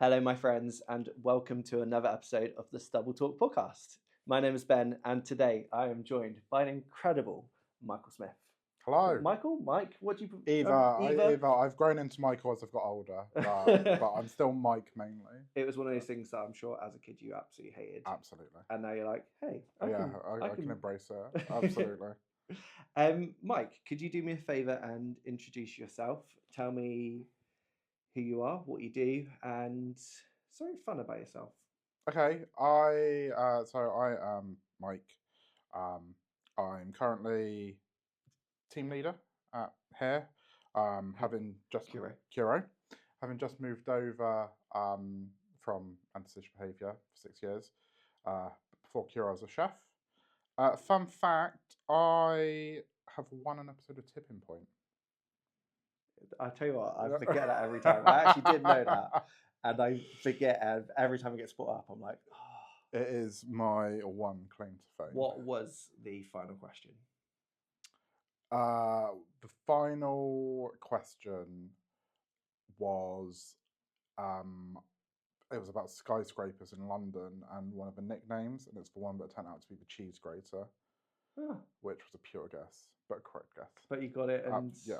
Hello, my friends, and welcome to another episode of the Stubble Talk podcast. My name is Ben, and today I am joined by an incredible Michael Smith. Hello. Mike, what do you... Either. I've grown into Michael as I've got older, but I'm still Mike mainly. It was one of those things that I'm sure as a kid you absolutely hated. Absolutely. And now you're like, hey, I can embrace it. Absolutely. Mike, could you do me a favour and introduce yourself? Tell me who you are, what you do, and something fun about yourself. Okay. I am Mike. I'm currently team leader at here. Having just Curo. having just moved over from antisocial behaviour for 6 years. Before Curo, I was a chef. Fun fact: I have won an episode of Tipping Point. I tell you what, I forget that every time. I actually did know that, and I forget every time it gets brought up. I'm like, oh. It is my one claim to fame. What was the final question? The final question was, it was about skyscrapers in London, and one of the nicknames, and it's the one that turned out to be the Cheese Grater, which was a pure guess, but a correct guess. But you got it, and yeah.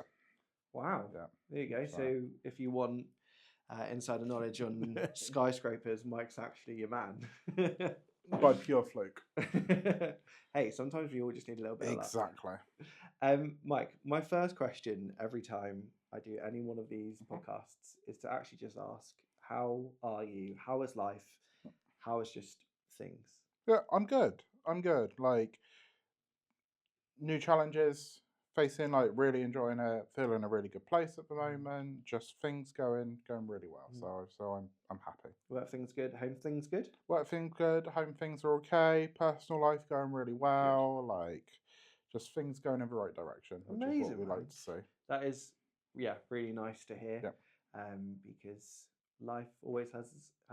Wow. Yeah. There you go. So if you want insider knowledge on skyscrapers, Mike's actually your man. By pure fluke. Hey, sometimes we all just need a little bit exactly. of luck. Mike, my first question every time I do any one of these podcasts is to actually just ask, how are you? How is life? How is just things? Yeah, I'm good. Like, new challenges, facing, like, really enjoying it, feeling a really good place at the moment. Just things going really well. So I'm happy. Work things good, home things good? Work things good, home things are okay, personal life going really well, good. Like, just things going in the right direction, which is what we like to see. That is, really nice to hear. Yeah. Because life always has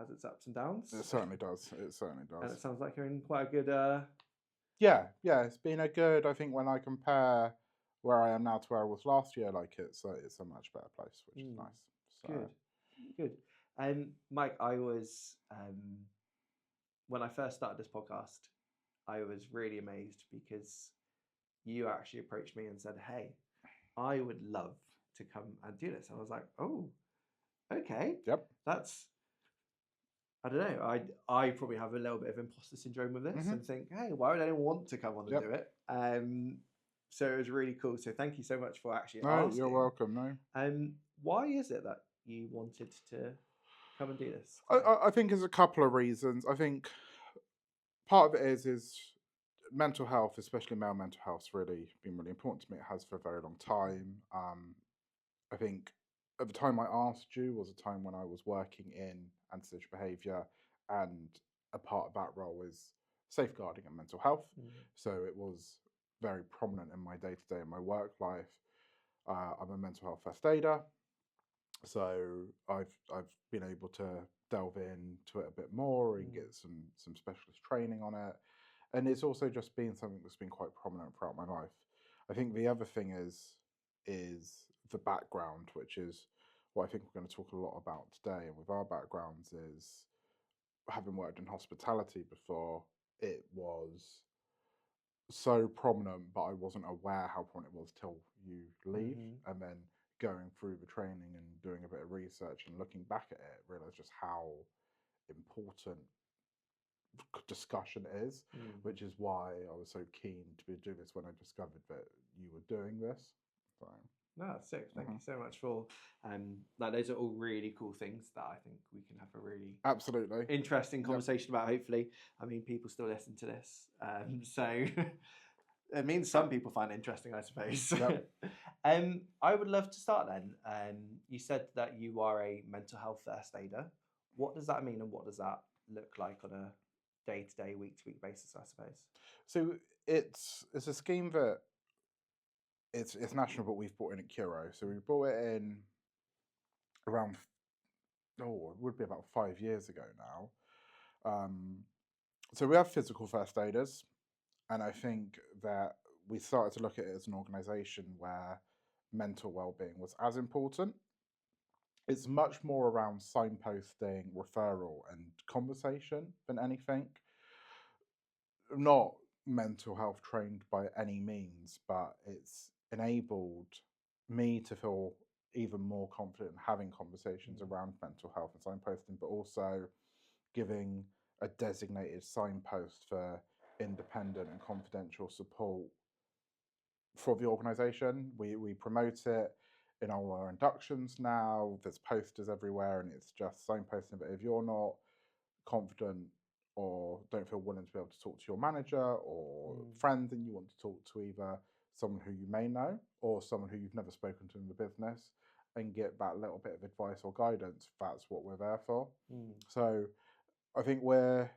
its ups and downs. It certainly does. And it sounds like you're in quite a good Yeah, it's been a good, I think when I compare where I am now to where I was last year, like it's a much better place, which is nice. So. Good. Mike, I was when I first started this podcast, I was really amazed because you actually approached me and said, hey, I would love to come and do this. And I was like, oh, okay. Yep. That's, I don't know. I probably have a little bit of imposter syndrome with this and think, hey, why would anyone want to come on and do it? So it was really cool. So thank you so much for actually asking. You're welcome. Why is it that you wanted to come and do this? I think there's a couple of reasons. I think part of it is mental health, especially male mental health, has really been really important to me. It has for a very long time. I think at the time I asked you was a time when I was working in antisocial behaviour, and a part of that role is safeguarding and mental health. So it was very prominent in my day-to-day in my work life. I'm a mental health first aider, so I've been able to delve into it a bit more and get some specialist training on it, and it's also just been something that's been quite prominent throughout my life. I think the other thing is the background, which is what I think we're going to talk a lot about today. And with our backgrounds is, having worked in hospitality before, it was so prominent, but I wasn't aware how prominent it was till you leave, and then going through the training and doing a bit of research and looking back at it, realize just how important discussion is, which is why I was so keen to be doing this when I discovered that you were doing this. So. No, that's sick. Thank you so much for those are all really cool things that I think we can have a really absolutely interesting conversation about. Hopefully, I mean, people still listen to this, so it means some people find it interesting, I suppose. Yep. I would love to start then. You said that you are a mental health first aider. What does that mean, and what does that look like on a day-to-day, week-to-week basis, I suppose? So it's a scheme that it's national, but we've brought in at Curo. So we brought it in around, it would be about 5 years ago now. So we have physical first aiders, and I think that we started to look at it as an organisation where mental well-being was as important. it's much more around signposting, referral, and conversation than anything. Not mental health trained by any means, but it's enabled me to feel even more confident in having conversations around mental health and signposting, but also giving a designated signpost for independent and confidential support for the organisation. We promote it in all our inductions now. There's posters everywhere, and it's just signposting. But if you're not confident or don't feel willing to be able to talk to your manager or friends, and you want to talk to either someone who you may know or someone who you've never spoken to in the business and get that little bit of advice or guidance, that's what we're there for. So I think we're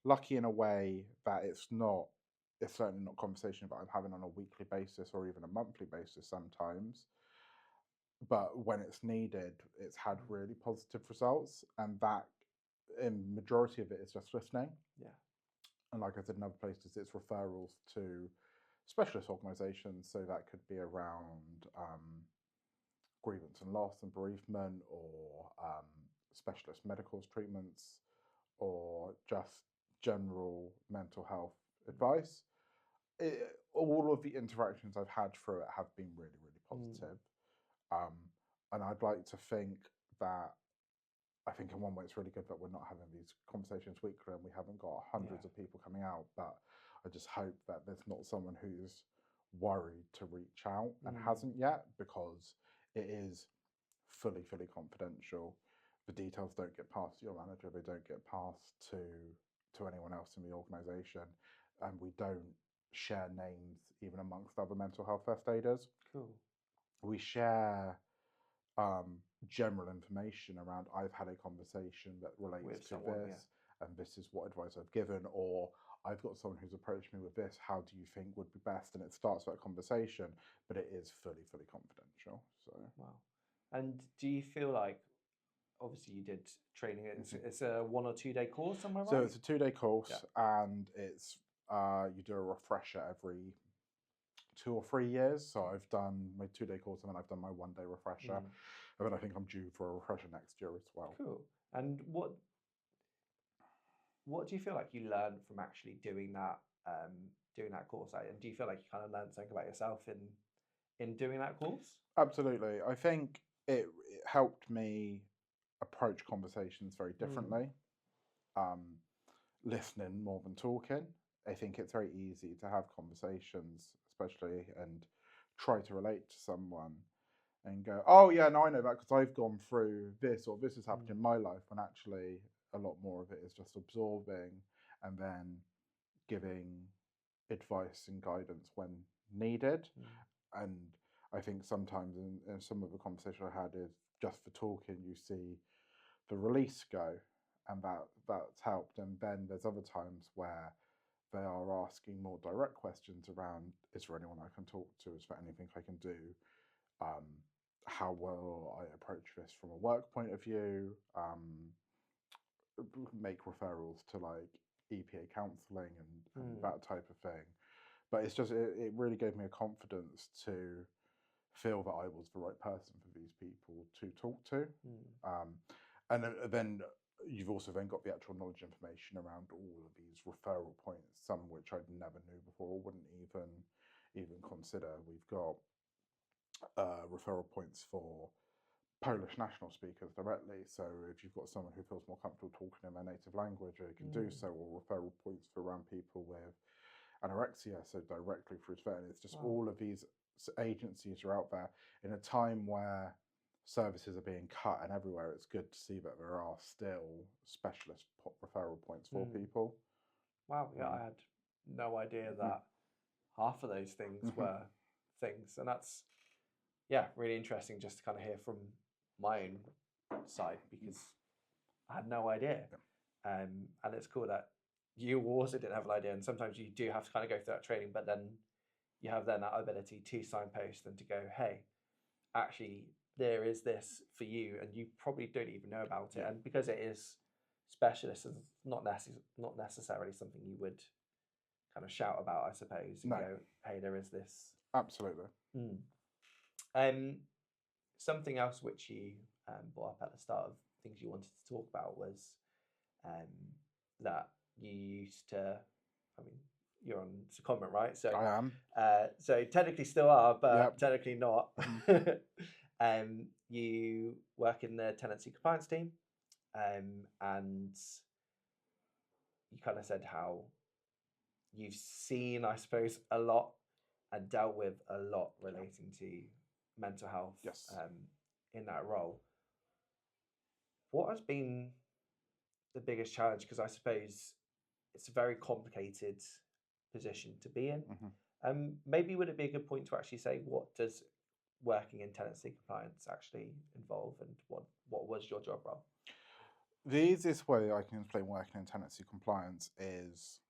lucky in a way that it's certainly not conversation that I'm having on a weekly basis or even a monthly basis sometimes. But when it's needed, it's had really positive results, and that in majority of it is just listening. Yeah. And like I said in other places, it's referrals to specialist organisations. So that could be around grievance and loss and bereavement, or specialist medicals treatments, or just general mental health advice. All of the interactions I've had through it have been really, really positive. And I'd like to think that, I think in one way it's really good that we're not having these conversations weekly and we haven't got hundreds of people coming out, but I just hope that there's not someone who's worried to reach out and hasn't yet, because it is fully confidential. The details don't get passed to your manager, they don't get passed to anyone else in the organisation, and we don't share names even amongst other mental health first aiders. Cool. We share general information around, I've had a conversation that relates With to someone, this, and this is what advice I've given, or I've got someone who's approached me with this, how do you think would be best? And it starts that conversation, but it is fully confidential. So Wow. And do you feel like, obviously you did training, it's a 1 or 2 day course, am I right? So it's a 2-day course, and it's you do a refresher every 2 or 3 years. So I've done my 2-day course, and then I've done my 1-day refresher, and then I think I'm due for a refresher next year as well. Cool. And what do you feel like you learned from actually doing that course? And do you feel like you kind of learned something about yourself in doing that course? Absolutely. I think it helped me approach conversations very differently. Listening more than talking. I think it's very easy to have conversations, especially, and try to relate to someone and go, oh yeah, no, I know that because I've gone through this, or this has happened in my life, when actually a lot more of it is just absorbing and then giving advice and guidance when needed. And I think sometimes in some of the conversation I had is just for talking, you see the release go, and that's helped. And then there's other times where they are asking more direct questions around, is there anyone I can talk to? Is there anything I can do? How will I approach this from a work point of view? Make referrals to like EPA counselling and that type of thing. But it's just, it really gave me a confidence to feel that I was the right person for these people to talk to. And then you've also then got the actual knowledge information around all of these referral points, some which I never knew before or wouldn't even consider. We've got referral points for Polish national speakers directly. So if you've got someone who feels more comfortable talking in their native language, they can do so, or referral points for around people with anorexia, so directly through Twitter. And it's just all of these agencies are out there in a time where services are being cut and everywhere. It's good to see that there are still specialist referral points for people. Wow, yeah, I had no idea that half of those things were things, and that's really interesting just to kind of hear from my own side, because I had no idea. And it's cool that you also didn't have an idea, and sometimes you do have to kind of go through that training, but then you have then that ability to signpost and to go, hey, actually there is this for you, and you probably don't even know about it. And because it is specialist, it's not necessarily something you would kind of shout about, I suppose, and go, hey, there is this. Absolutely. Something else which you brought up at the start of things you wanted to talk about was um, that you used to. I mean, you're on secondment, right? So, I am. so technically still are, but Yep. technically not. Mhm. You work in the tenancy compliance team, and you kind of said how you've seen, I suppose, a lot and dealt with a lot relating to mental health Yes. in that role. What has been the biggest challenge? Because I suppose it's a very complicated position to be in. Maybe would it be a good point to actually say what does working in tenancy compliance actually involve, and what was your job role? The easiest way I can explain working in tenancy compliance is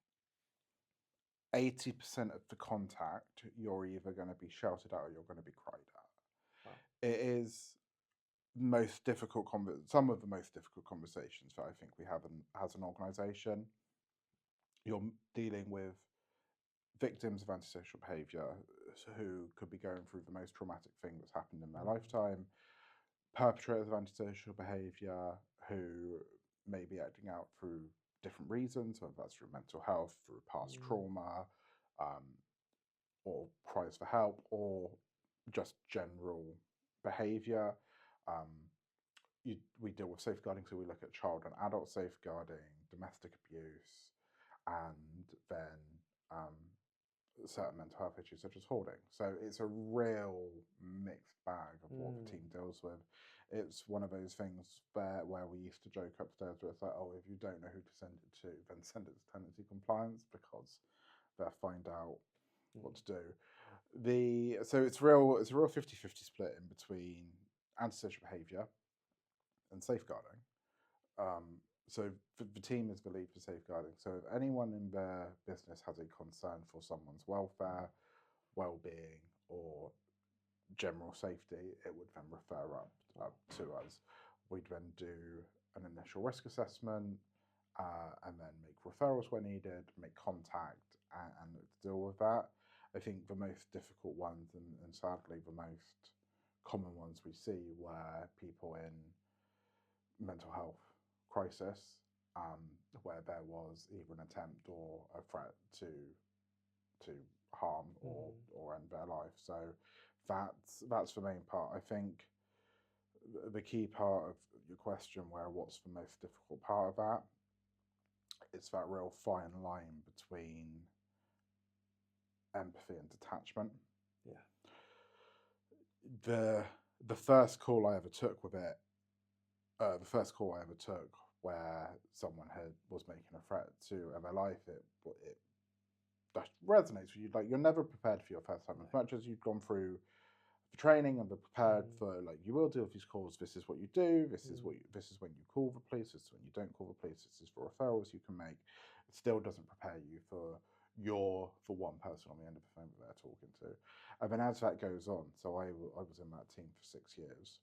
80% of the contact you're either going to be shouted at or you're going to be cried at. Wow. It is most difficult some of the most difficult conversations that I think we have as an organisation. You're dealing with victims of antisocial behaviour who could be going through the most traumatic thing that's happened in their lifetime, perpetrators of antisocial behaviour who may be acting out through different reasons, whether that's through mental health, through past trauma, or cries for help, or just general behaviour. We deal with safeguarding, so we look at child and adult safeguarding, domestic abuse, and then certain mental health issues such as hoarding. So it's a real mixed bag of what the team deals with. It's one of those things where we used to joke upstairs where it's like, oh, if you don't know who to send it to, then send it to tenancy compliance because they'll find out what to do. So it's a real 50-50 split in between antisocial behaviour and safeguarding. So the team is the lead for safeguarding. So if anyone in their business has a concern for someone's welfare, well-being, or general safety, it would then refer up to us. We'd then do an initial risk assessment, and then make referrals where needed, make contact, and deal with that. I think the most difficult ones, and sadly the most common ones we see, were people in mental health crisis, where there was either an attempt or a threat to harm or end their life. So that's the main part. I think the key part of your question, where what's the most difficult part of that, it's that real fine line between empathy and detachment. Yeah. The first call I ever took with it, where someone was making a threat to their life, it that resonates with you. Like, you're never prepared for your first time. As much as you've gone through the training and be prepared for, like, you will deal with these calls. This is what you do. This is when you call the police. This is when you don't call the police. This is for referrals you can make. It still doesn't prepare you for one person on the end of the phone that they're talking to. And then as that goes on, so I was in that team for 6 years.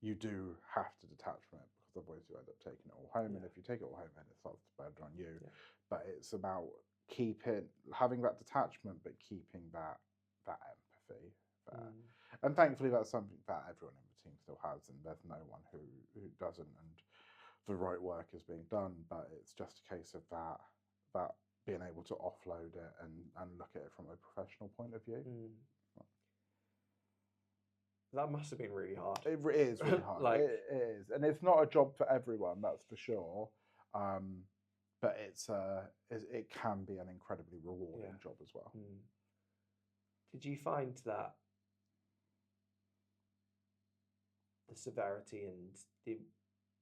You do have to detach from it, because otherwise you end up taking it all home. And if you take it all home, then it starts to burden on you. But it's about having that detachment, but keeping that empathy there. And thankfully, that's something that everyone in the team still has, and there's no one who doesn't. And the right work is being done, but it's just a case of that being able to offload it and look at it from a professional point of view. That must have been really hard. It is really hard. Like, it is, and it's not a job for everyone, that's for sure. But it can be an incredibly rewarding job as well. Did you find that the severity and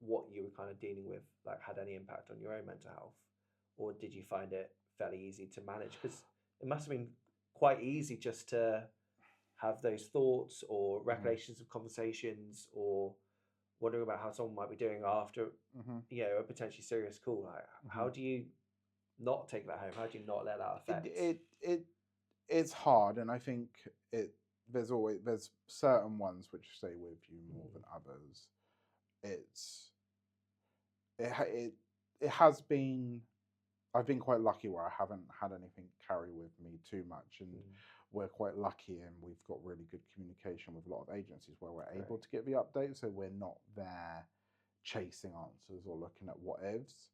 what you were kind of dealing with, like, had any impact on your own mental health, or did you find it fairly easy to manage? Because it must have been quite easy just to have those thoughts or recollections of conversations, or wondering about how someone might be doing after a potentially serious call. Like, how do you not take that home? How do you not let that affect? It's hard, and I think there's certain ones which stay with you more than others. It has been. I've been quite lucky where I haven't had anything carry with me too much, and we're quite lucky and we've got really good communication with a lot of agencies where we're able Great. to get the updates, so we're not there chasing answers or looking at what ifs,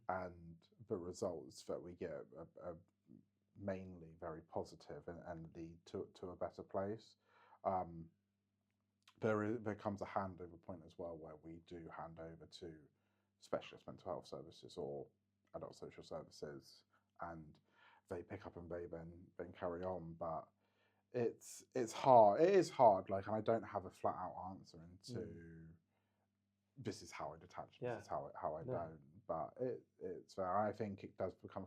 and the results that we get are mainly very positive and lead to a better place. There comes a handover point as well where we do hand over to specialist mental health services or adult social services, and they pick up and they then carry on. But it's hard. It is hard. Like, and I don't have a flat out answer into this is how I detach. This is how I don't. But it's I think it does become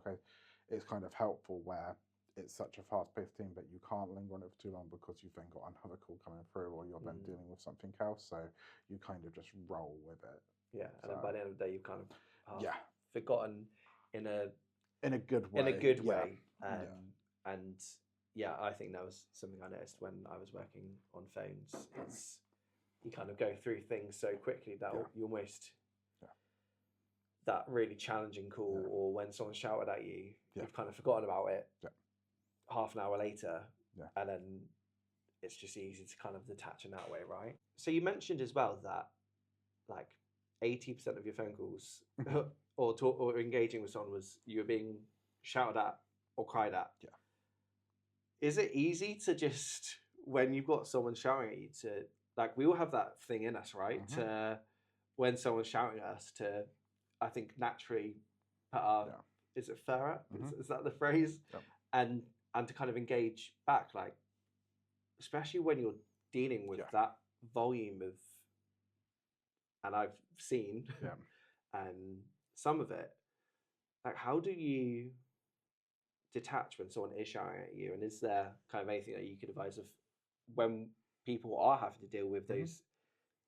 it's kind of helpful where it's such a fast-paced team that you can't linger on it for too long because you've then got another call coming through or you're then dealing with something else. So you kind of just roll with it. Yeah, and then by the end of the day, you've kind of yeah, forgotten in a good way. In a good way. Yeah. And yeah, I think that was something I noticed when I was working on phones. It's you kind of go through things so quickly that you almost that really challenging call or when someone shouted at you, you've kind of forgotten about it. Half an hour later, and then it's just easy to kind of detach in that way, right? So you mentioned as well that like 80% of your phone calls or engaging with someone was you were being shouted at or cried at. Yeah. Is it easy to just when you've got someone shouting at you to like we all have that thing in us, right? To when someone's shouting at us to I think naturally put our is it fur up? Is that the phrase? And to kind of engage back, like especially when you're dealing with that volume of and I've seen some of it. Like, how do you detach when someone is shouting at you? And is there kind of anything that you could advise of when people are having to deal with those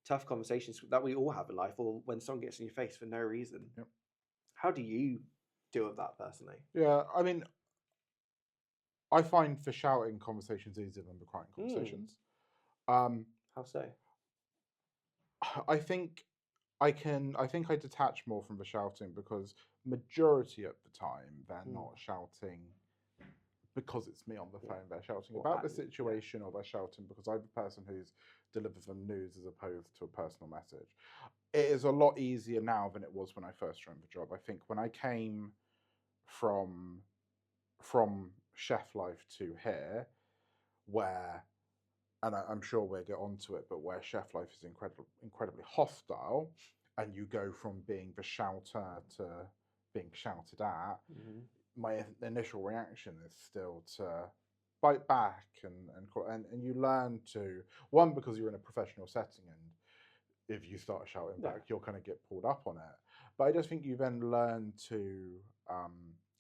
tough conversations that we all have in life, or when someone gets in your face for no reason? How do you deal with that personally? Yeah, I mean, I find the shouting conversations easier than the crying conversations. How so? I think I detach more from the shouting because majority of the time they're not shouting because it's me on the phone. They're shouting about the situation or they're shouting because I'm the person who's delivered them news as opposed to a personal message. It is a lot easier now than it was when I first joined the job. I think when I came from chef life to here, where and I'm sure we'll get onto it, but where chef life is incredibly hostile, and you go from being the shouter to being shouted at, my initial reaction is still to bite back and you learn to one because you're in a professional setting and if you start shouting back, you'll kind of get pulled up on it. But I just think you then learn to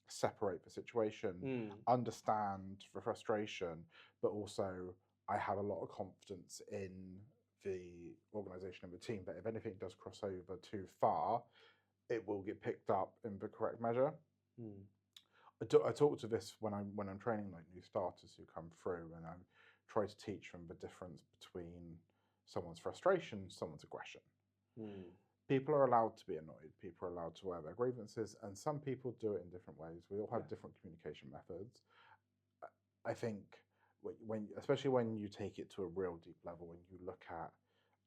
separate the situation, understand the frustration, but also I have a lot of confidence in the organisation and the team that if anything does cross over too far, it will get picked up in the correct measure. I talk to this when I'm training like new starters who come through, and I try to teach them the difference between someone's frustration, someone's aggression. People are allowed to be annoyed. People are allowed to wear their grievances, and some people do it in different ways. We all have different communication methods. I think especially when you take it to a real deep level, when you look at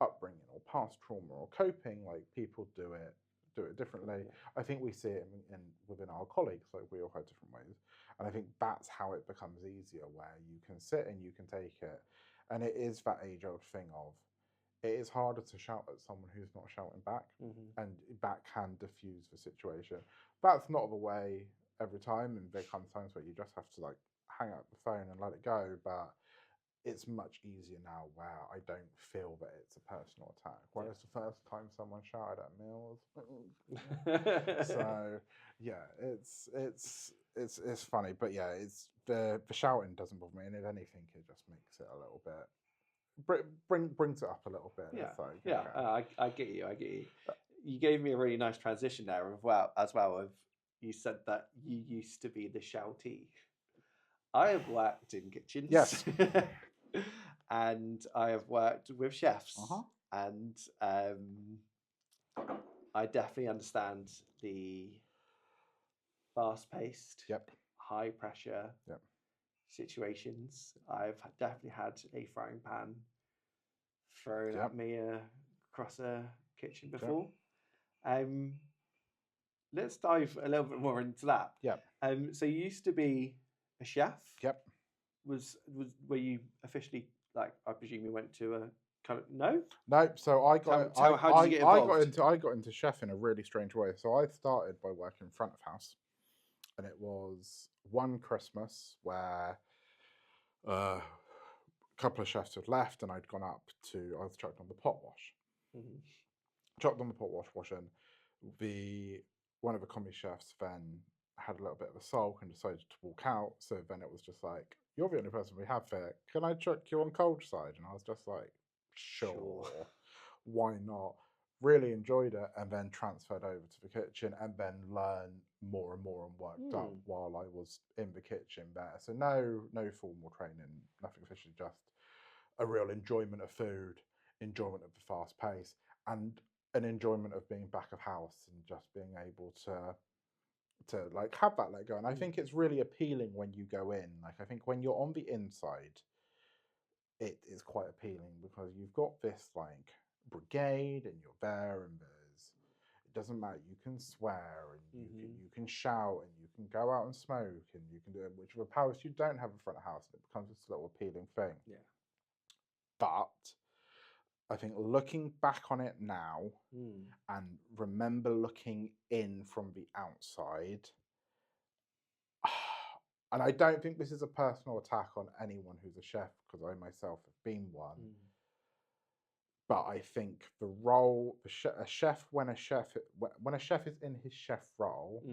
upbringing or past trauma or coping, like people do it differently. I think we see it within our colleagues, like we all have different ways, and I think that's how it becomes easier, where you can sit and you can take it, and it is that age-old thing of it is harder to shout at someone who's not shouting back, and that can diffuse the situation. That's not the way every time, and there comes times where you just have to like hang up the phone and let it go, but it's much easier now where I don't feel that it's a personal attack. Whereas the first time someone shouted at me, I was so yeah, it's funny, but yeah, it's the shouting doesn't bother me, and if anything, it just makes it a little bit brings it up a little bit. Yeah, it's like, okay. I get you. You gave me a really nice transition there as well. Of you said that you used to be the shouty. I have worked in kitchens. Yes. And I have worked with chefs, and I definitely understand the fast-paced, high pressure, situations. I've definitely had a frying pan thrown Yep. at me across a kitchen Yep. before. Um, let's dive a little bit more into that. Yep. So you used to be a chef. Yep. Were you officially, like, I presume you went to a kind of no? Nope. So I got How did you get involved? I got into chef in a really strange way. So I started by working front of house, and it was one Christmas where a couple of chefs had left, and I'd gone up to I was chucked on the pot wash. Mhm. Chucked on the pot wash washing. The one of the comedy chefs then had a little bit of a sulk and decided to walk out. So then it was just like, "You're the only person we have here. Can I chuck you on cold side?" And I was just like, "Sure, why not?" Really enjoyed it, and then transferred over to the kitchen, and then learned more and more and worked up while I was in the kitchen there. So no formal training, nothing officially, just a real enjoyment of food, enjoyment of the fast pace, and an enjoyment of being back of house and just being able to like have that let go. And I think it's really appealing when you go in. Like, I think when you're on the inside, it is quite appealing because you've got this like brigade and you're there, and there's it doesn't matter, you can swear and you can shout and you can go out and smoke and you can do it, which of a powers you don't have in front of house, and it becomes this little appealing thing. Yeah. But I think looking back on it now and remember looking in from the outside, and I don't think this is a personal attack on anyone who's a chef, because I myself have been one, but I think the role, a chef, when a chef is in his chef role,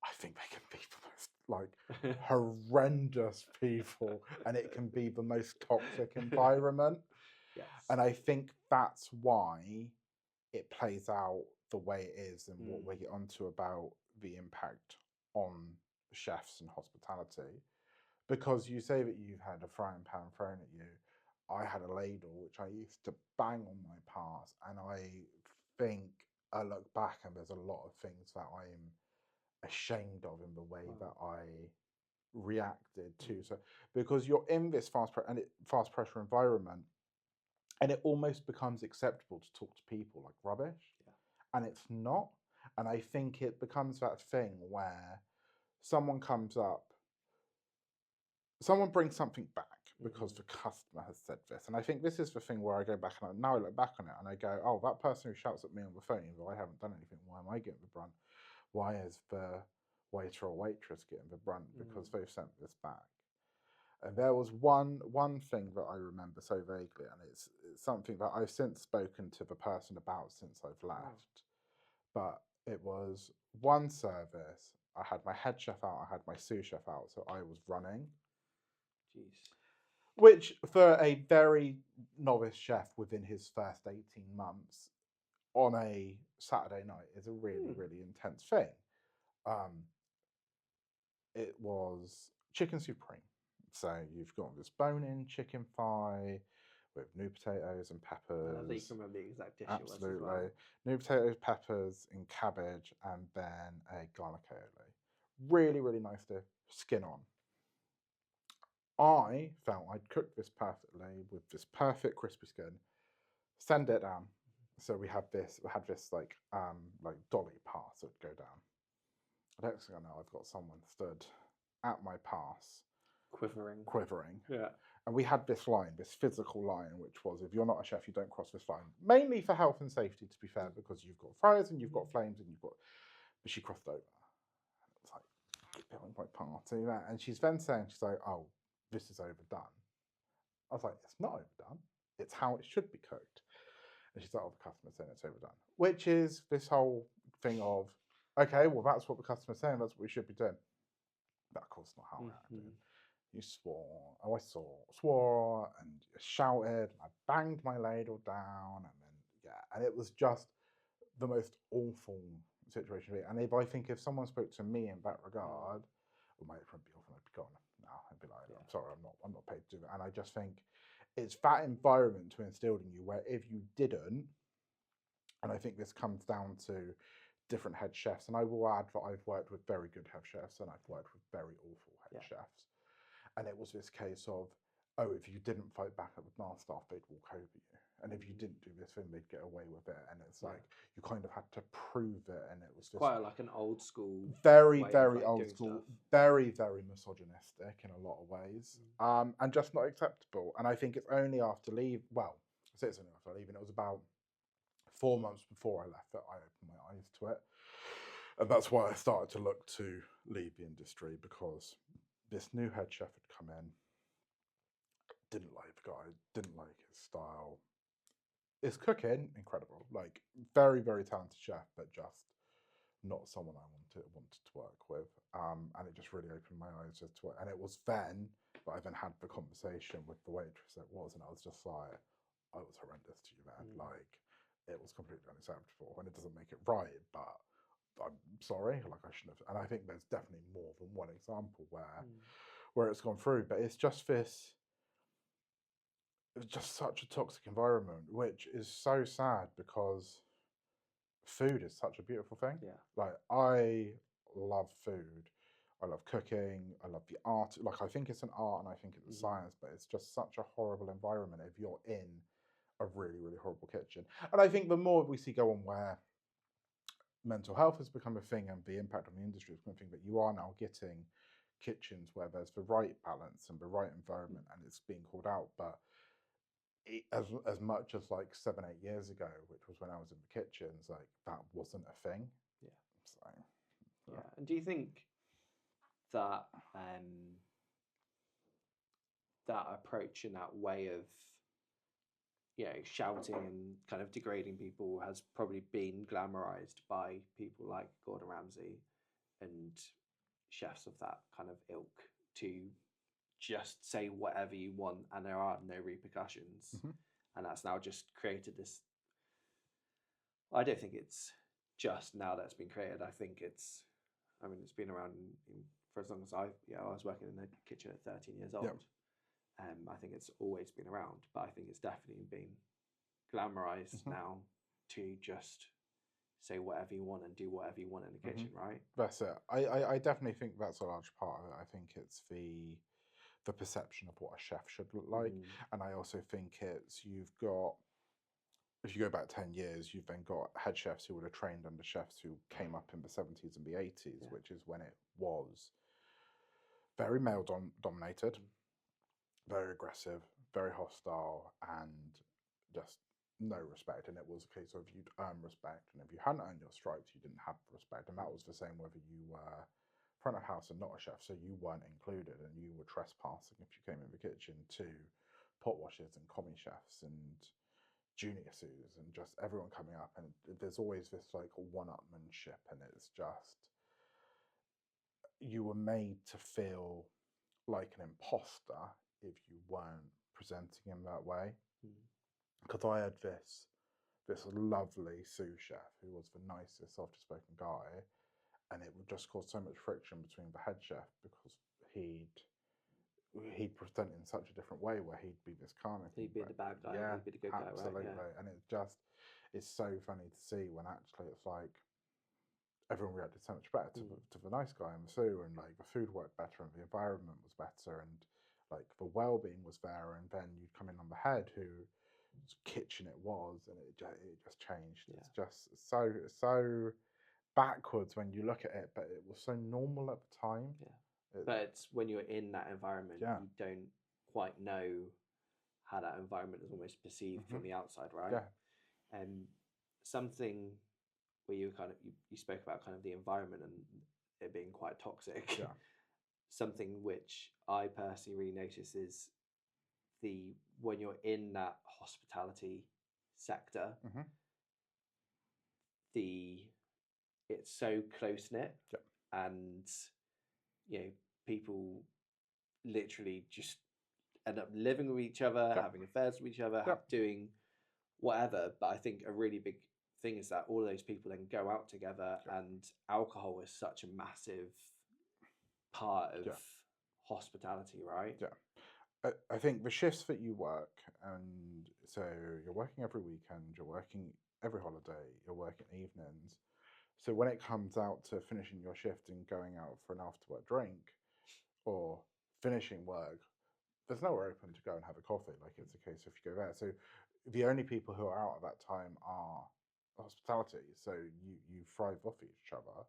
I think they can be the most like horrendous people, and it can be the most toxic environment. Yes. And I think that's why it plays out the way it is, and what we get onto about the impact on chefs and hospitality. Because you say that you've had a frying pan thrown at you. I had a ladle which I used to bang on my pass, and I think I look back and there's a lot of things that I'm ashamed of in the way that I reacted to. So because you're in this fast pressure environment, and it almost becomes acceptable to talk to people like rubbish, and it's not. And I think it becomes that thing where someone comes up, someone brings something back because the customer has said this. And I think this is the thing where I go back and now I look back on it and I go, oh, that person who shouts at me on the phone, well, I haven't done anything, why am I getting the brunt? Why is the waiter or waitress getting the brunt? Because they've sent this back. And there was one thing that I remember so vaguely, and it's something that I've since spoken to the person about since I've left. But it was one service. I had my head chef out, I had my sous chef out, so I was running. Jeez. Which, for a very novice chef within his first 18 months on a Saturday night, is a really, really intense thing. It was chicken supreme. So you've got this bone-in chicken thigh with new potatoes and peppers. I love that you can remember the exact dish Absolutely. it was as well. New potatoes, peppers, and cabbage, and then a garlic aioli. Really, really nice to skin on. I felt I'd cooked this perfectly with this perfect crispy skin. Send it down. So we had this like dolly pass that would go down. I don't think I know. I've got someone stood at my pass, quivering. Yeah. And we had this line, this physical line, which was, if you're not a chef, you don't cross this line. Mainly for health and safety, to be fair, because you've got fires and you've got flames and you've got. But she crossed over. And it was like, killing my party. And she's then saying, she's like, oh, this is overdone. I was like, it's not overdone. It's how it should be cooked. And she's like, oh, the customer's saying it's overdone. Which is this whole thing of, okay, well, that's what the customer's saying. That's what we should be doing. But of course, not how I acted. You swore. Oh, I swore and shouted. And I banged my ladle down, and then and it was just the most awful situation. And if someone spoke to me in that regard, well, my friend be off and I'd be gone. No, I'd be like, I'm sorry, I'm not paid to do that. And I just think it's that environment to instill in you where if you didn't, and I think this comes down to different head chefs, and I will add that I've worked with very good head chefs and I've worked with very awful head chefs. And it was this case of, oh, if you didn't fight back at the bar staff, they'd walk over you. And if you didn't do this thing, they'd get away with it. And it's like, you kind of had to prove it. And it was quite like an old school, very, way very of, like, old doing school, stuff. very, very misogynistic in a lot of ways, and just not acceptable. And I think it's only after well, I say it's only after leaving, it was about 4 months before I left that I opened my eyes to it. And that's why I started to look to leave the industry, because this new head chef had come in, didn't like the guy, didn't like his style. His cooking, incredible, like very, very talented chef, but just not someone I wanted to work with. And it just really opened my eyes as to it. And it was then that I then had the conversation with the waitress it was, and I was just like, I was horrendous to you, man. Like, it was completely unacceptable, and it doesn't make it right, but I'm sorry, like I shouldn't have. And I think there's definitely more than one example where it's gone through, but it's just such a toxic environment, which is so sad, because food is such a beautiful thing. Yeah. Like, I love food. I love cooking. I love the art. Like, I think it's an art and I think it's a science, but it's just such a horrible environment if you're in a really, really horrible kitchen. And I think the more we see go on where mental health has become a thing and the impact on the industry has become a thing, that you are now getting kitchens where there's the right balance and the right environment and it's being called out. But as much as like 7-8 years ago, which was when I was in the kitchens, like that wasn't a thing. Yeah. So, yeah. And do you think that that approach and that way of, you know, shouting and kind of degrading people has probably been glamorized by people like Gordon Ramsay and chefs of that kind of ilk, to just say whatever you want and there are no repercussions? And that's now just created this. I don't think it's just now that it's been created. I think it's, I mean, it's been around for as long as I was working in the kitchen at 13 years old. I think it's always been around, but I think it's definitely been glamorized now to just say whatever you want and do whatever you want in the kitchen, right? That's it. I definitely think that's a large part of it. I think it's the perception of what a chef should look like. And I also think it's, you've got, if you go back 10 years, you've then got head chefs who would have trained under chefs who came up in the 70s and the 80s, which is when it was very male dominated, very aggressive, very hostile, and just no respect. And it was a case of you'd earn respect, and if you hadn't earned your stripes, you didn't have respect. And that was the same whether you were front of house and not a chef, so you weren't included, and you were trespassing if you came in the kitchen to pot washers and commis chefs and junior sous and just everyone coming up. And there's always this like one-upmanship, and it's just, you were made to feel like an imposter if you weren't presenting him that way. Because I had this lovely sous chef who was the nicest, softest spoken guy, and it would just cause so much friction between the head chef, because he'd present in such a different way, where he'd be this calm, he'd be the bad guy, he'd be the good guy, right? Absolutely. And it's so funny to see when actually it's like everyone reacted so much better to the nice guy in the sous, and like the food worked better and the environment was better and like the well-being was there. And then you'd come in on the head whose kitchen it was, and it just changed. It's just so backwards when you look at it, but it was so normal at the time. But it's when you're in that environment, you don't quite know how that environment is almost perceived from the outside, right? And something where you kind of you spoke about kind of the environment and it being quite toxic. Something which I personally really notice is when you're in that hospitality sector, it's so close knit, and you know, people literally just end up living with each other, having affairs with each other, doing whatever. But I think a really big thing is that all of those people then go out together, and alcohol is such a massive part of hospitality, right? I think the shifts that you work, and so you're working every weekend, you're working every holiday, you're working evenings. So when it comes out to finishing your shift and going out for an after work drink, or finishing work, there's nowhere open to go and have a coffee. Like it's a case of you go there. So the only people who are out at that time are hospitality. So you thrive off each other.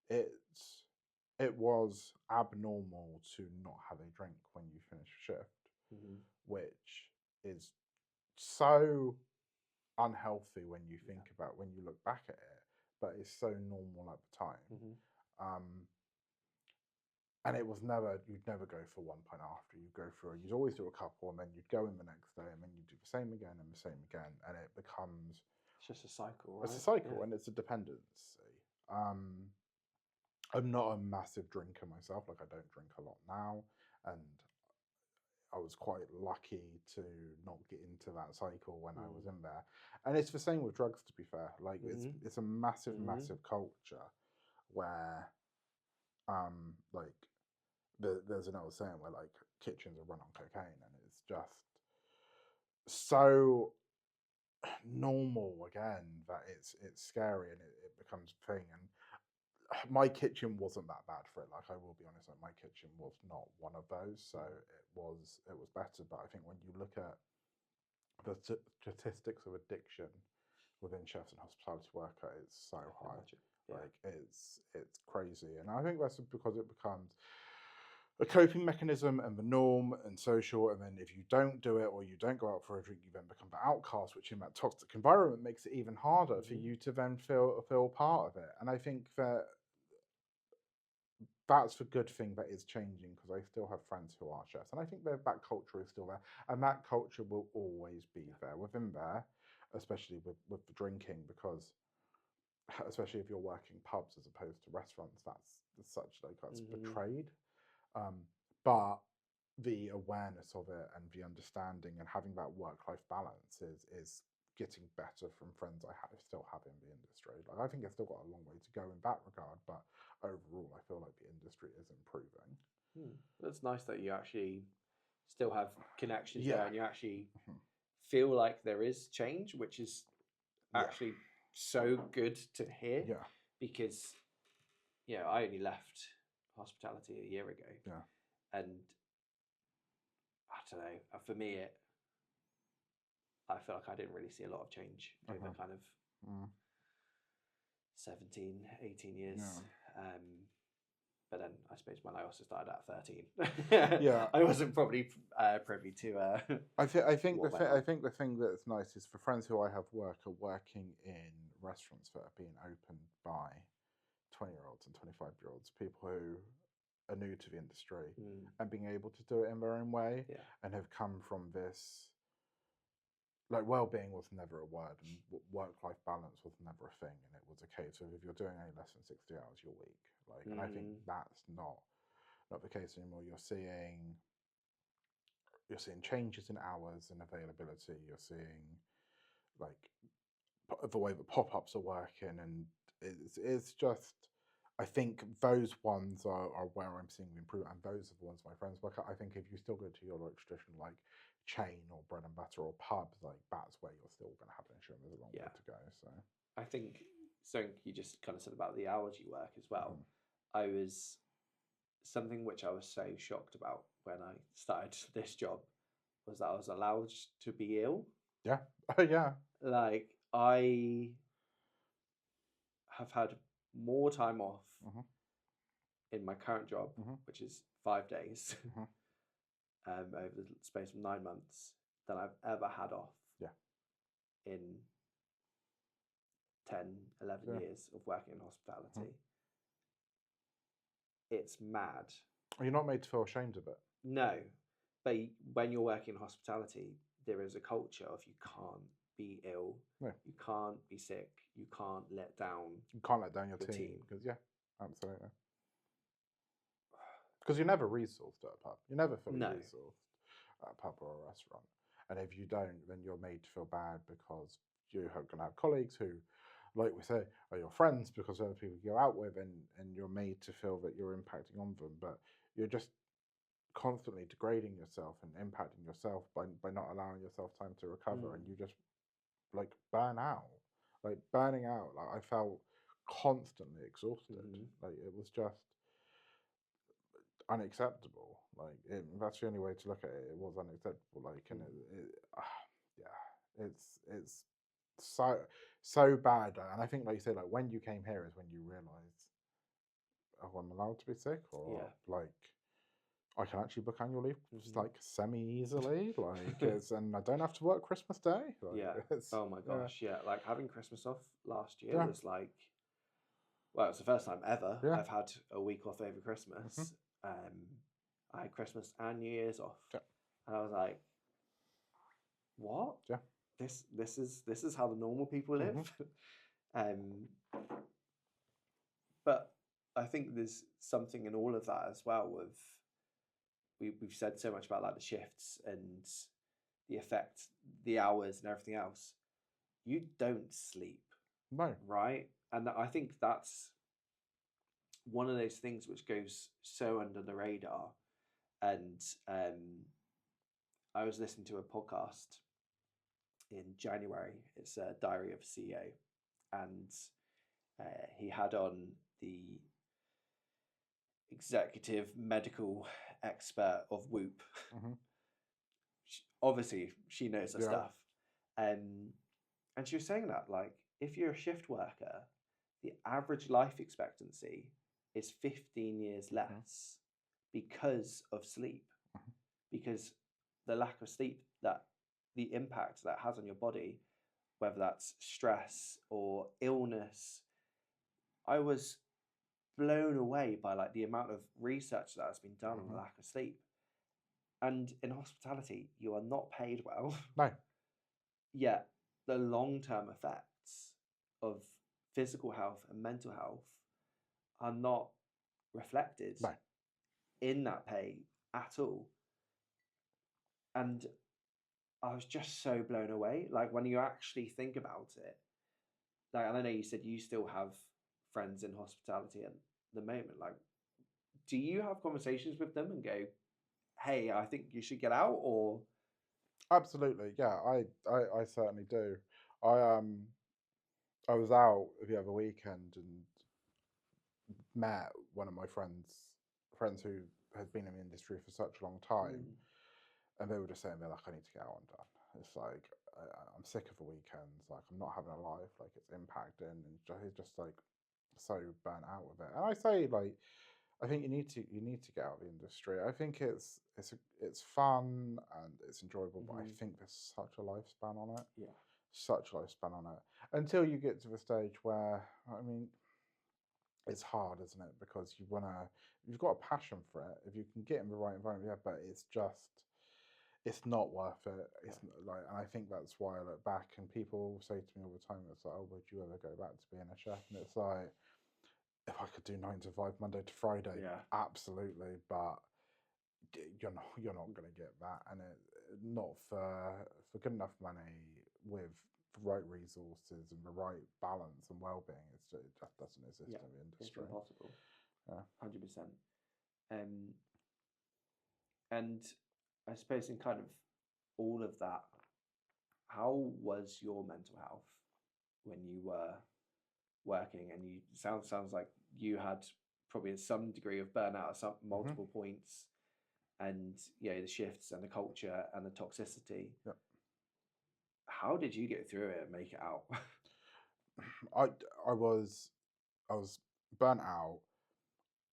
It was abnormal to not have a drink when you finish a shift, which is so unhealthy when you think about when you look back at it, but it's so normal at the time. And it was never, you'd never go for 1 pint after. You'd go for, you'd always do a couple, and then you'd go in the next day, and then you'd do the same again and the same again, and it becomes, it's just a cycle, right? It's a cycle, and it's a dependency. I'm not a massive drinker myself. Like I don't drink a lot now, and I was quite lucky to not get into that cycle when I was in there. And it's the same with drugs, to be fair. Like it's a massive, massive culture where, like there's an old saying where like kitchens are run on cocaine, and it's just so normal again that it's scary, and it becomes a thing. And my kitchen wasn't that bad for it. Like I will be honest, like my kitchen was not one of those, so it was better. But I think when you look at the statistics of addiction within chefs and hospitality worker, it's so high. Like it's crazy, and I think that's because it becomes a coping mechanism and the norm and social. And then if you don't do it or you don't go out for a drink, you then become the outcast, which in that toxic environment makes it even harder for you to then feel part of it. And I think that that's the good thing that is changing, because I still have friends who are chefs, and I think that culture is still there, and that culture will always be there within there, especially with the drinking, because especially if you're working pubs as opposed to restaurants, that's such like that's betrayed. But the awareness of it and the understanding and having that work-life balance is getting better from friends I still have in the industry. Like I think it's still got a long way to go in that regard, but overall, I feel like the industry is improving. That's nice that you actually still have connections there, and you actually feel like there is change, which is actually so good to hear. Because I only left hospitality a year ago, and I don't know. For me, I feel like I didn't really see a lot of change over kind of 17, 18 years. But then I suppose when I also started at 13, I wasn't probably privy to. I think the thing that's nice is for friends who I have are working in restaurants that are being opened by 20-year-olds and 25-year-olds, people who are new to the industry and being able to do it in their own way, and have come from this. Like well-being was never a word, and work-life balance was never a thing, and it was a case of if you're doing any less than 60 hours, you're weak. Like, and I think that's not the case anymore. You're seeing changes in hours and availability. You're seeing like the way that pop-ups are working, and it's just. I think those ones are where I'm seeing the improvement, and those are the ones my friends work at. I think if you still go to your like traditional like chain or bread and butter or pubs, like that's where you're still going to have an issue, and there's a long way to go. So I think something you just kind of said about the hours you work as well. I was something which I was so shocked about when I started this job was that I was allowed to be ill. Yeah. Like I have had more time off in my current job, which is 5 days, over the space of 9 months, than I've ever had off in 10, 11 years of working in hospitality. It's mad. You're not made to feel ashamed of it. No, but when you're working in hospitality, there is a culture of you can't be ill, you can't be sick, you can't let down. You can't let down your team. Because absolutely. Because you're never resourced at a pub. You're never fully resourced at a pub or a restaurant. And if you don't, then you're made to feel bad because you're going to have colleagues who, like we say, are your friends because they're the people you go out with, and you're made to feel that you're impacting on them. But you're just constantly degrading yourself and impacting yourself by not allowing yourself time to recover, and you just like burn out. Like burning out, like I felt constantly exhausted. Like it was just unacceptable. Like that's the only way to look at it. It was unacceptable. Like, and yeah, it's so bad. And I think, like you say, like when you came here is when you realise, oh, I'm allowed to be sick, or like I can actually book annual leave just like semi easily. Like and I don't have to work Christmas Day. Like, Oh my gosh, like having Christmas off last year Yeah. was like, well, it's the first time ever Yeah. I've had a week off over Christmas. I had Christmas and New Year's off, and I was like, what? Yeah. This is how the normal people live. But I think there's something in all of that as well. With we've said so much about like the shifts and the effect, the hours and everything else. You don't sleep, No. right? And I think that's one of those things which goes so under the radar. And I was listening to a podcast in January. It's a Diary of a CEO, and he had on the executive medical expert of Whoop. Obviously, she knows her stuff, and she was saying that, like, if you're a shift worker, the average life expectancy is 15 years less because of sleep, because the lack of sleep, that the impact that has on your body, whether that's stress or illness. I was blown away by like the amount of research that has been done on the lack of sleep. And in hospitality, you are not paid well. No. Yet the long-term effects of physical health and mental health are not reflected in that pay at all. And I was just so blown away. Like when you actually think about it, like, and I know you said you still have friends in hospitality at the moment. Like, do you have conversations with them and go, hey, I think you should get out? Or Absolutely, yeah, I certainly do. I was out the other weekend and met one of my friends who has been in the industry for such a long time, and they were just saying, they're like, I need to get out and done. It's like I'm sick of the weekends. Like I'm not having a life. Like it's impacting, and he's just like so burnt out with it. And I say, like, I think you need to get out of the industry. I think it's fun and it's enjoyable, but I think there's such a lifespan on it. Such a lifespan on it until you get to the stage where, I mean, it's hard, isn't it? Because you've got a passion for it. If you can get in the right environment, yeah, but it's not worth it. It's like, and I think that's why I look back and people say to me all the time, it's like, oh, would you ever go back to being a chef? And it's like, if I could do 9 to 5 Monday to Friday, absolutely, but you're not going to get that, and not for good enough money with the right resources and the right balance and well-being. It just doesn't exist in the industry. It's impossible. 100%. And I suppose in kind of all of that, how was your mental health when you were working? And you sounds like you had probably some degree of burnout at some multiple points, and the shifts and the culture and the toxicity. How did you get through it and make it out? I was burnt out.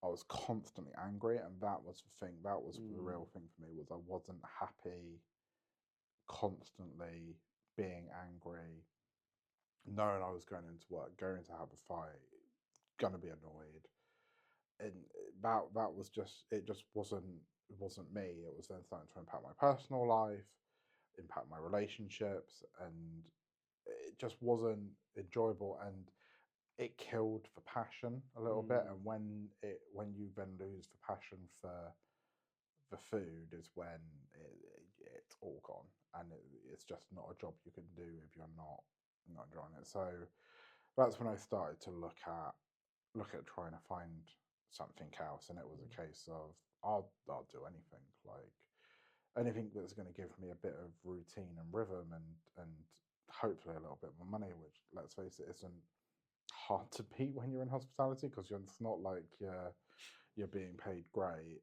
I was constantly angry, and that was the thing. That was the real thing for me, was I wasn't happy constantly being angry, knowing I was going into work, going to have a fight, gonna be annoyed. And that was just, it wasn't me. It was then starting to impact my personal life, impact my relationships, and it just wasn't enjoyable, and it killed the passion a little bit. And when you then lose the passion for the food is when it's all gone, and it's just not a job you can do if you're not enjoying it. So that's when I started to look at trying to find something else, and it was a case of I'll do anything, like anything that's going to give me a bit of routine and rhythm, and hopefully a little bit more money, which, let's face it, isn't hard to beat when you're in hospitality, because it's not like you're being paid great.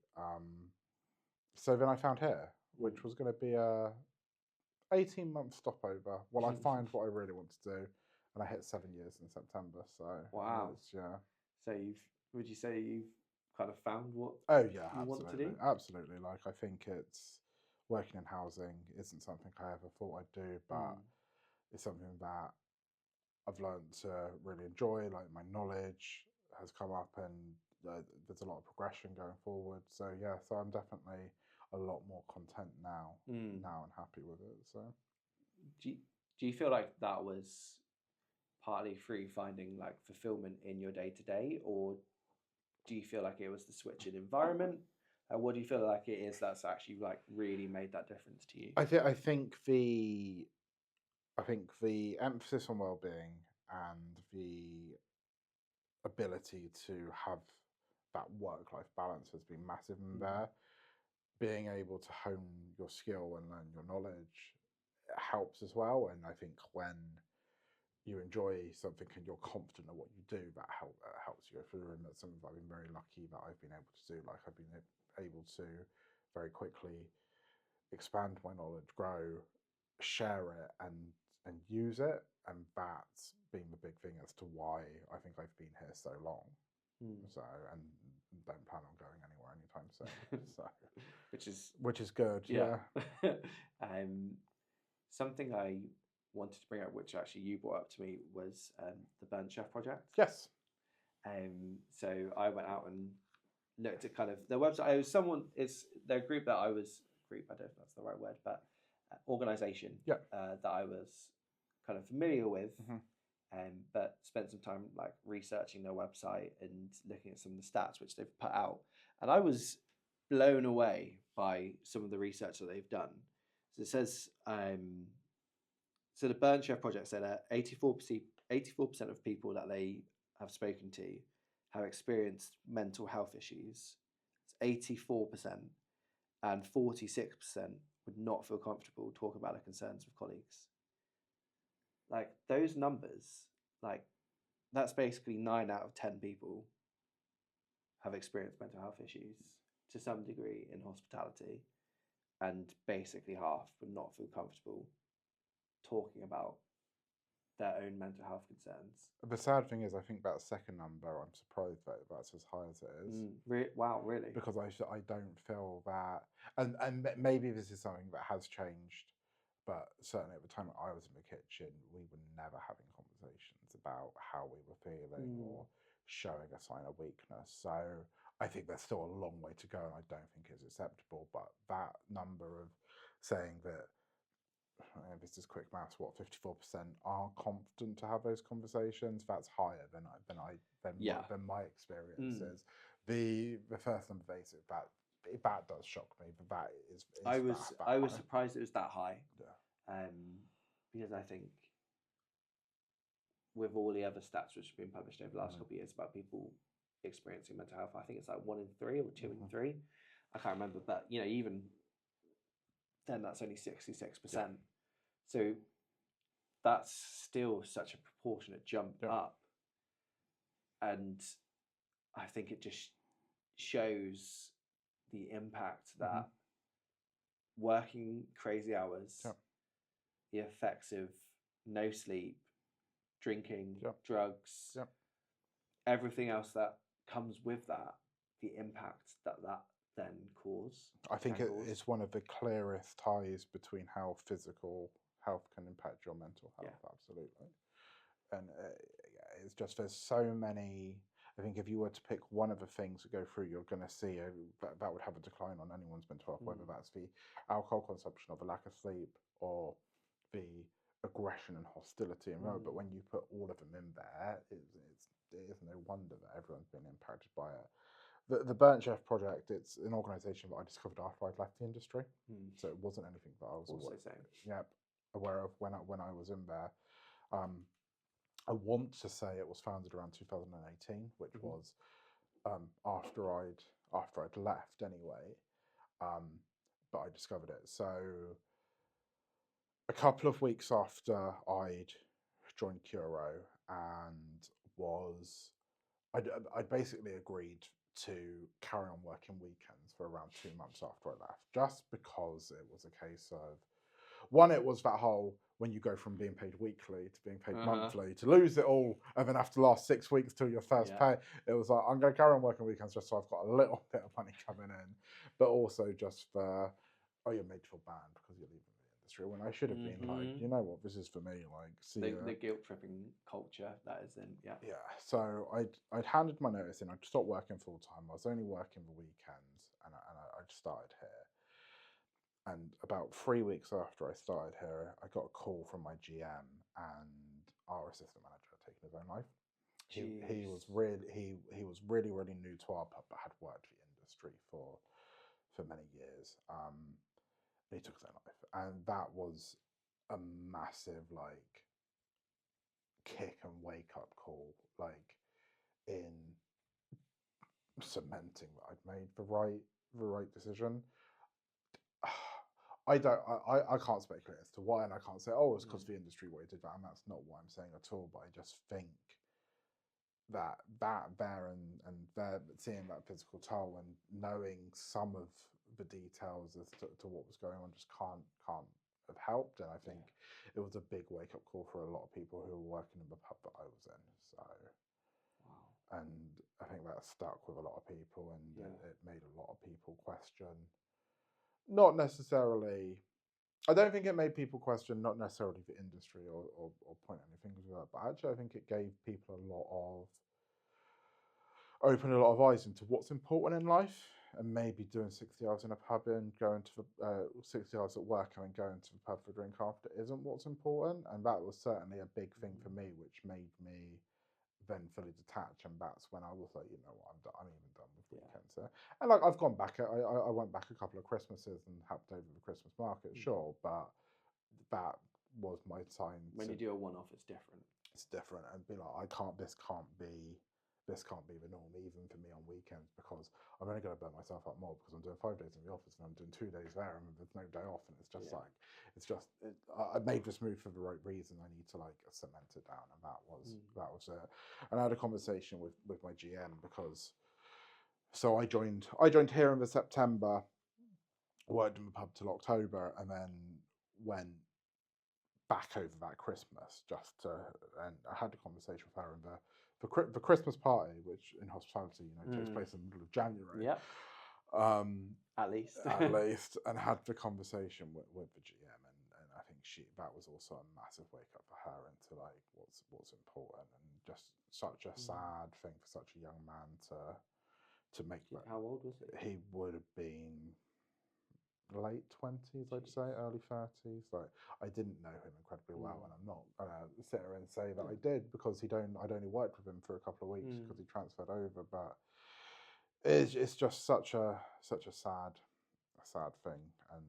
So then I found here, which was going to be a 18-month stopover while I find what I really want to do, and I hit 7 years in September. So Wow. yeah. So would you say you've kind of found what Oh yeah, you want to do? absolutely. Like I think it's working in housing isn't something I ever thought I'd do, but it's something that I've learned to really enjoy. Like my knowledge has come up, and there's a lot of progression going forward. So yeah, so I'm definitely a lot more content now, and happy with it. So Do you feel like that was partly through finding like fulfillment in your day to day, or do you feel like it was the switch in environment? What do you feel like it is that's actually like really made that difference to you? I think the emphasis on well-being and the ability to have that work-life balance has been massive in there. Being able to hone your skill and learn your knowledge helps as well. And I think when you enjoy something and you're confident in what you do, that helps you go through. And that's something I've been very lucky that I've been able to do. Like I've been able to very quickly expand my knowledge, grow, share it, and use it. And that's been the big thing as to why I think I've been here so long. So, and don't plan on going anywhere anytime soon. So, which is good. Yeah. Something I wanted to bring up, which actually you brought up to me, was the Burnt Chef project. Yes. So I went out and looked at kind of their website. It's their group that I was group. I don't know if that's the right word, but organization. Yeah. That I was kind of familiar with. But spent some time like researching their website and looking at some of the stats which they've put out, and I was blown away by some of the research that they've done. So it says, so the Burnt Chef project said that 84% of people that they have spoken to have experienced mental health issues. It's 84%, and 46% would not feel comfortable talking about their concerns with colleagues. Like those numbers, like that's basically 9 out of 10 people have experienced mental health issues to some degree in hospitality, and basically half would not feel comfortable talking about their own mental health concerns. The sad thing is, I think that second number, I'm surprised that that's as high as it is. Wow, really? Because I don't feel that, and maybe this is something that has changed, but certainly at the time I was in the kitchen, we were never having conversations about how we were feeling or showing a sign of weakness. So I think there's still a long way to go, and I don't think it's acceptable. But that number of saying that, this is quick maths, what 54% are confident to have those conversations, that's higher than my experiences. The first number basic, that does shock me, but that is I was high. surprised it was that high. Yeah. Because I think with all the other stats which have been published over the last couple of years about people experiencing mental health, I think it's like 1 in 3 or 2 in 3. I can't remember, but even then that's only 66%. Yeah. So that's still such a proportionate jump up. And I think it just shows the impact that working crazy hours, the effects of no sleep, drinking, drugs, everything else that comes with that, the impact that then cause. I think it's one of the clearest ties between how physical health can impact your mental health. Yeah. Absolutely. And it's just, there's so many. I think if you were to pick one of the things to go through, you're going to see that would have a decline on anyone's mental health, whether that's the alcohol consumption or the lack of sleep or the aggression and hostility. But when you put all of them in there, it is no wonder that everyone's been impacted by it. The Burnt Chef project, it's an organisation that I discovered after I'd left the industry. So it wasn't anything that I was aware of when I was in there. I want to say it was founded around 2018, which was after I'd left anyway. But I discovered it. So a couple of weeks after I'd joined Curo and I'd basically agreed to carry on working weekends for around 2 months after I left, just because it was a case of, one, it was that whole, when you go from being paid weekly to being paid monthly, to lose it all, and then have to last 6 weeks till your first pay. It was like, I'm going to carry on working weekends just so I've got a little bit of money coming in, but also just for, oh, you're made to feel bad because you're leaving the industry, when I should have been like, you know what, this is for me. Like, see the guilt tripping culture that is in, yeah. So I'd handed my notice in. I'd stopped working full time. I was only working the weekends, and I'd started here. And about 3 weeks after I started here, I got a call from my GM, and our assistant manager had taken his own life. He was really new to our pub, but had worked the industry for many years. He took his own life, and that was a massive like kick and wake up call, like in cementing that I'd made the right decision. I can't speculate as to why, and I can't say, oh, it's because the industry weighted that, and that's not what I'm saying at all. But I just think that there and there, seeing that physical toll and knowing some of the details as to what was going on, just can't have helped. And I think it was a big wake up call for a lot of people who were working in the pub that I was in. So. And I think that stuck with a lot of people, and it made a lot of people question. Not necessarily, I don't think it made people question not necessarily the industry or point any fingers at that, but actually I think it gave people opened a lot of eyes into what's important in life, and maybe doing 60 hours in a pub and going to the 60 hours at work and then going to the pub for a drink after isn't what's important. And that was certainly a big thing for me, which made me then fully detach, and that's when I was like, you know what, I'm even done with weekends. And like, I've gone back. I went back a couple of Christmases and helped over the Christmas market, sure, but that was my time. When you do a one-off, it's different. It's different, and be like, this can't be the norm, even for me on weekends, because I'm only going to burn myself up more because I'm doing 5 days in the office and I'm doing 2 days there, and there's no day off, and it's just I made this move for the right reason. I need to like cement it down, and that was it. And I had a conversation with my GM, because I joined here in the September, worked in the pub till October, and then went back over that Christmas and I had a conversation with her in the Christmas party, which in hospitality, takes place in the middle of January. Yeah. At least. And had the conversation with the GM, and I think that was also a massive wake up for her into like what's important, and just such a sad thing for such a young man to make. How old was he? He would have been late 20s, I'd say, early 30s. Like, I didn't know him incredibly well, and I'm not gonna sit here and say that I did, because I'd only worked with him for a couple of weeks because he transferred over. But it's just such a sad thing, and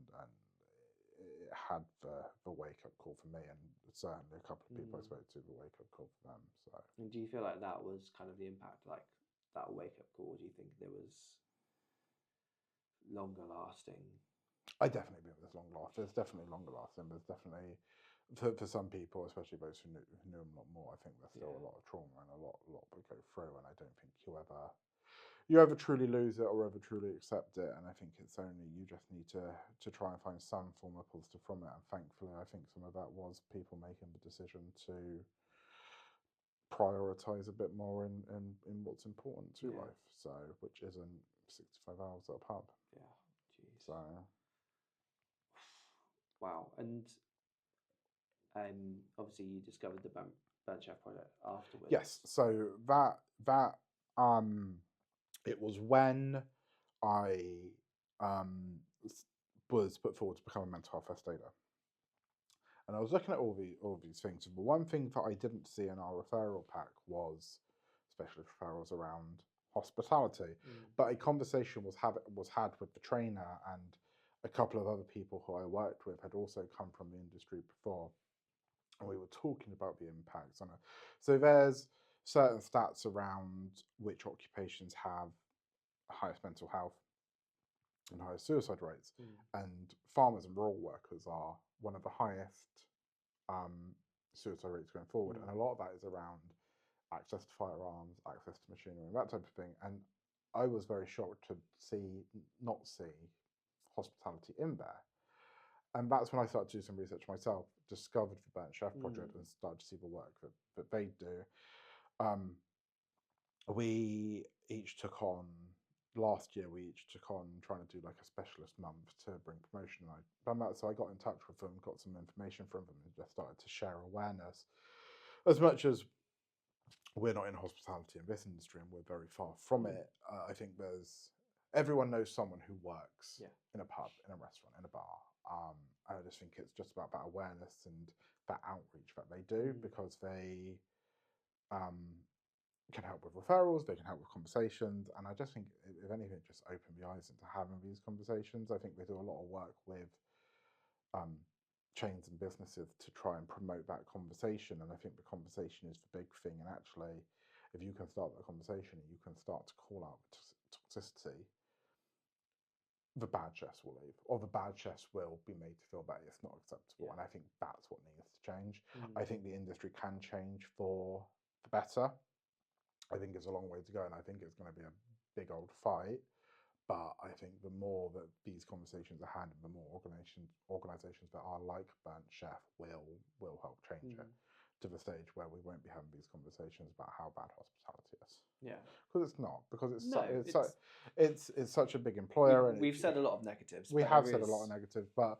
it had the wake up call for me, and certainly a couple of people I spoke to, the wake up call for them. So. And do you feel like that was kind of the impact, like that wake up call? Do you think there was longer lasting? I definitely think there's There's definitely longer lasting. There's definitely, for some people, especially those who knew him a lot more, I think there's still a lot of trauma and a lot we go through. And I don't think you ever truly lose it or ever truly accept it. And I think it's only, you just need to try and find some form of positive from it. And thankfully, I think some of that was people making the decision to prioritize a bit more in what's important to life. So, which isn't 65 hours at a pub. Yeah. Jeez. So. Wow. And obviously you discovered the Burnt Chef project afterwards. Yes. So that it was when I was put forward to become a mental health first aider, and I was looking at all these things. But one thing that I didn't see in our referral pack was specialist referrals around hospitality. But a conversation was had with the trainer, and a couple of other people who I worked with had also come from the industry before, and we were talking about the impacts on it. So there's certain stats around which occupations have highest mental health and highest suicide rates, and farmers and rural workers are one of the highest suicide rates going forward, and a lot of that is around access to firearms, access to machinery, and that type of thing. And I was very shocked to not see hospitality in there. And that's when I started to do some research myself, discovered the Burnt Chef project, and started to see the work that they do. We each took on, last year, we each took on trying to do like a specialist month to bring promotion. And I done that, so I got in touch with them, got some information from them, and just started to share awareness. As much as we're not in hospitality in this industry and we're very far from it, I think everyone knows someone who works in a pub, in a restaurant, in a bar. And I just think it's just about that awareness and that outreach that they do, because they can help with referrals, they can help with conversations, and I just think, if anything, just open the eyes into having these conversations. I think they do a lot of work with chains and businesses to try and promote that conversation, and I think the conversation is the big thing. And actually, if you can start that conversation and you can start to call out toxicity, the bad chefs will leave, or the bad chefs will be made to feel that it's not acceptable. And I think that's what needs to change. I think the industry can change for the better. I think it's a long way to go, and I think it's going to be a big old fight. But I think the more that these conversations are handled, the more organisations that are like Burnt Chef will help change it to the stage where we won't be having these conversations about how bad hospitality is. Yeah, because it's not. Because No, it's such a big employer, and we've said a lot of negatives. we but have there said a is- lot of negatives, but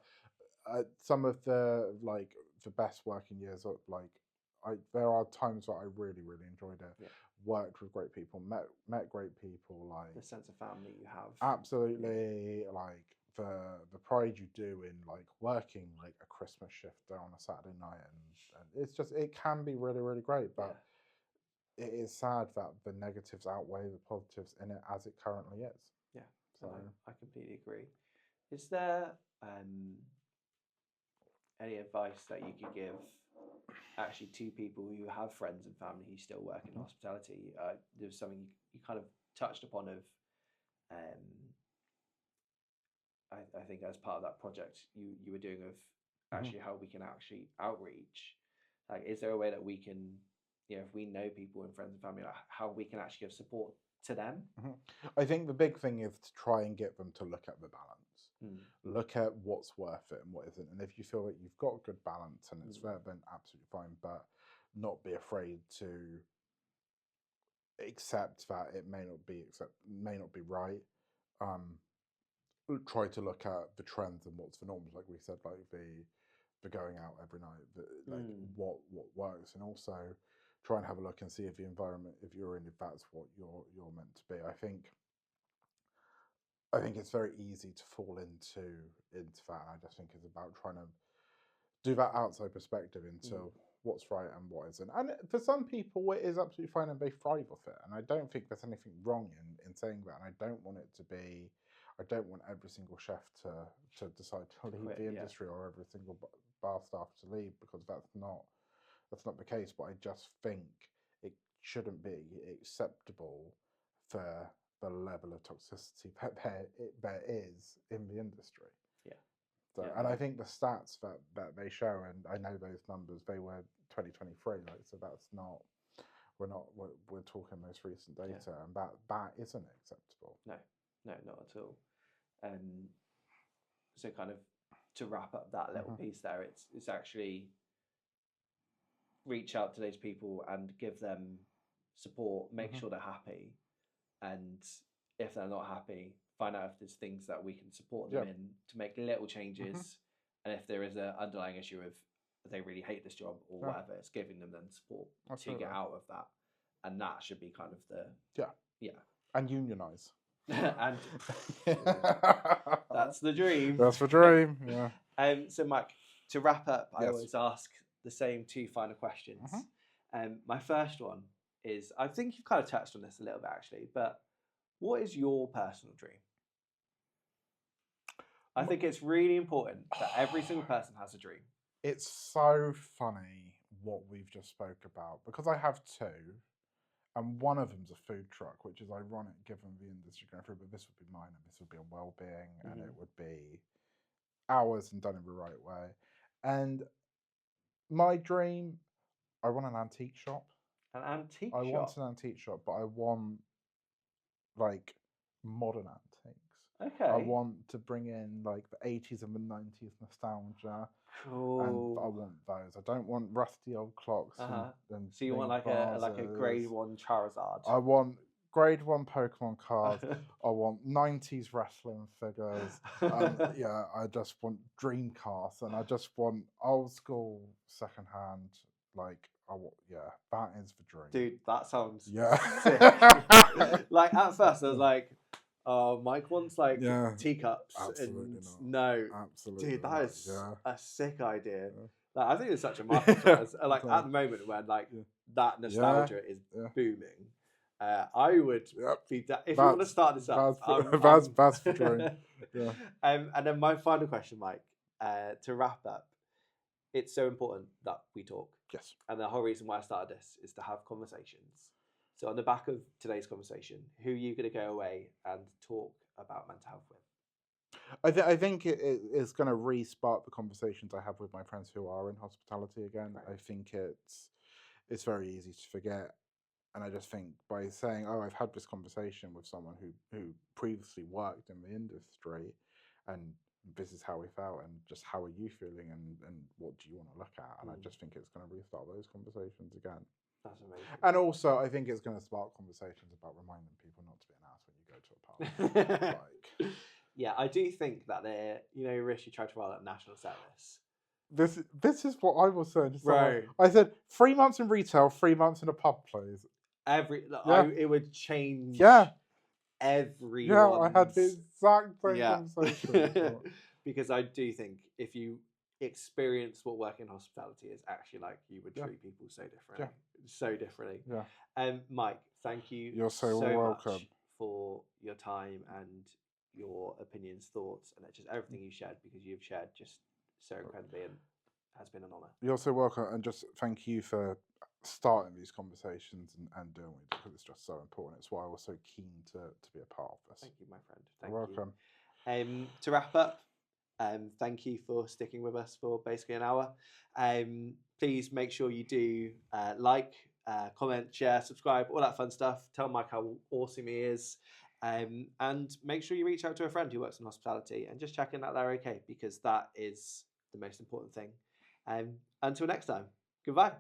some of the best working years, there are times where I really enjoyed it. Yeah. Worked with great people, met great people, like the sense of family you have. absolutely, like the pride you do in like working like a Christmas shift on a Saturday night, and it's just, it can be really great, but it is sad that the negatives outweigh the positives in it as it currently is. Yeah, So I completely agree. Is there any advice that you could give actually to people who have friends and family who still work in hospitality? There's something you kind of touched upon of, I think as part of that project you were doing of actually how we can actually outreach. Like, is there a way that we can, if we know people and friends and family, like how we can actually give support to them? I think the big thing is to try and get them to look at the balance. Look at what's worth it and what isn't. And if you feel that you've got a good balance and it's there, then absolutely fine. But not be afraid to accept that it may not be right. Try to look at the trends and what's the norms, like we said, like the going out every night, what works, and also try and have a look and see if the environment, if you're in, if that's what you're meant to be. I think it's very easy to fall into that. And I just think it's about trying to do that outside perspective into what's right and what isn't. And for some people, it is absolutely fine and they thrive off it. And I don't think there's anything wrong in saying that. And I don't want it to be, I don't want every single chef to decide to leave the industry, or every single bar staff to leave, because that's not the case. But I just think it shouldn't be acceptable for the level of toxicity that there is in the industry. So, and I think the stats that they show, and I know those numbers, they were 2023, so that's not, we're talking most recent data, and that isn't acceptable. No, not at all. So kind of to wrap up that little piece there, it's actually reach out to those people and give them support, make sure they're happy, and if they're not happy, find out if there's things that we can support them in to make little changes. And if there is an underlying issue of they really hate this job or whatever, it's giving them then support to get out of that. And that should be kind of the and unionize. And that's the dream. That's the dream. So Mike, to wrap up, I always ask the same two final questions. My first one is, I think you've kind of touched on this a little bit actually, but what is your personal dream? I think it's really important that every single person has a dream. It's so funny what we've just spoke about, because I have two, and one of them's a food truck, which is ironic given the industry going through, but this would be mine, and this would be on well-being, and it would be ours and done in the right way. And my dream, I want an antique shop. An antique shop? I want an antique shop, but I want, like, modern antiques. I Okay. want to bring in like the 80s and the 90s nostalgia, and I Cool. want those. I don't want rusty old clocks Uh-huh. and So you want mini like a grade vases. 1 Charizard. I want grade 1 Pokemon cards. I want 90s wrestling figures. Yeah, I just want Dreamcast, and I just want old school secondhand. Like, yeah, that is the dream. Dude, that sounds Yeah. sick. Like at first I was like, oh, Mike wants like Yeah, teacups absolutely and not. no. Absolutely Dude, that not. is Yeah. a sick idea. Yeah. Like I think it's such a market for us. Like So, at the moment when like yeah. that nostalgia is Yeah. booming, I would Yep. be if you want to start this up. That's the dream. Yeah. And then my final question, Mike, to wrap up, it's so important that we talk. Yes. And the whole reason why I started this is to have conversations. So on the back of today's conversation, who are you going to go away and talk about mental health with? I think it's going to re-spark the conversations I have with my friends who are in hospitality again. Right. I think it's very easy to forget, and I just think by saying, "Oh, I've had this conversation with someone who previously worked in the industry, and this is how we felt, and just how are you feeling, and what do you want to look at?" And I just think it's going to restart those conversations again. That's amazing. And also, I think it's going to spark conversations about reminding people not to be an ass when you go to a pub. Like, yeah, I do think that they're, Rishi tried to roll out national service. this is what I was saying to someone. Right. I said 3 months in retail, 3 months in a pub, please. It would change. Yeah. Everyone. Yeah, I had the exact same conversation. Because I do think if you experience what working in hospitality is actually like, you would treat people so differently. So differently. Yeah. Mike, thank you. You're so welcome much for your time and your opinions, thoughts, and just everything you shared, because you've shared just so incredibly and has been an honour. You're so welcome, and just thank you for starting these conversations and doing it, because it's just so important. It's why I was so keen to be a part of this. Thank you, my friend. You're welcome. To wrap up, thank you for sticking with us for basically an hour. Please make sure you do like, comment, share, subscribe, all that fun stuff. Tell Mike how awesome he is. And make sure you reach out to a friend who works in hospitality and just check in that they're okay, because that is the most important thing. Until next time, goodbye.